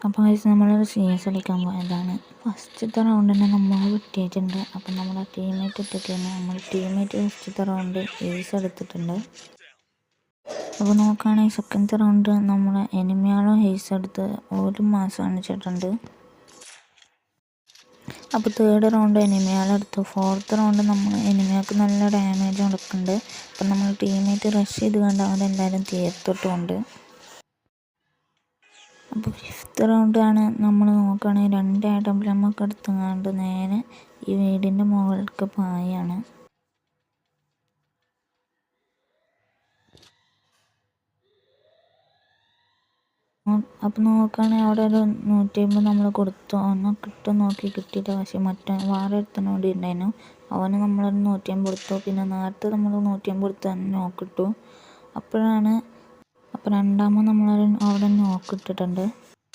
അപ്പോൾ ഗൈസ് നമ്മളൊരു CS കളിക്കാൻ പോയതാണ്. ഫസ്റ്റത്തെ റൗണ്ട് തന്നെ നമ്മൾ കിട്ടിയിട്ടുണ്ട്. അപ്പം നമ്മുടെ ടീമേറ്റ് ഇട്ടിട്ടാണ് നമ്മൾ ടീമേറ്റ് ഫസ്റ്റത്തെ റൗണ്ട് ഏസ് എടുത്തിട്ടുണ്ട്. അപ്പോൾ നോക്കുകയാണെങ്കിൽ സെക്കൻഡത്തെ റൗണ്ട് നമ്മുടെ എനിമിയാളും ഹേസ് എടുത്ത് ഒരു മാസം കാണിച്ചിട്ടുണ്ട്. അപ്പോൾ തേർഡ് റൗണ്ട് എനിമിയാളെടുത്തു. ഫോർത്ത് റൗണ്ട് നമ്മൾ എനിമിയാൾക്ക് നല്ല ഡാമേജ് കൊടുക്കുന്നുണ്ട്. അപ്പം നമ്മൾ ടീമേറ്റ് റഷ് ചെയ്ത് കണ്ട് അവരെല്ലാവരും തീർത്തിട്ടുണ്ട്. അപ്പോൾ ഫിഫ്ത്ത് റൗണ്ടാണ് നമ്മൾ നോക്കുകയാണെങ്കിൽ 2 AWM എടുത്തുകൊണ്ട് നേരെ ഈ വീടിൻ്റെ മുകളിലേക്ക് പായാണ്. അപ്പോൾ നോക്കുകയാണെങ്കിൽ അവിടെ ഒരു 150 നമ്മൾ കൊടുത്തു. ഒന്ന് കിട്ടും നോക്കി കിട്ടിയിട്ട്, പക്ഷേ മറ്റേ വേറെ ഒരുത്തനോട് ഉണ്ടായിരുന്നു. അവന് നമ്മളൊരു 150 കൊടുത്തു. പിന്നെ നേരത്തെ നമ്മൾ 150 കൊടുത്ത് തന്നെ നോക്കിട്ടു. അപ്പോൾ രണ്ടാമത് നമ്മളൊരു അവിടെ നോക്കിട്ടിട്ടുണ്ട്.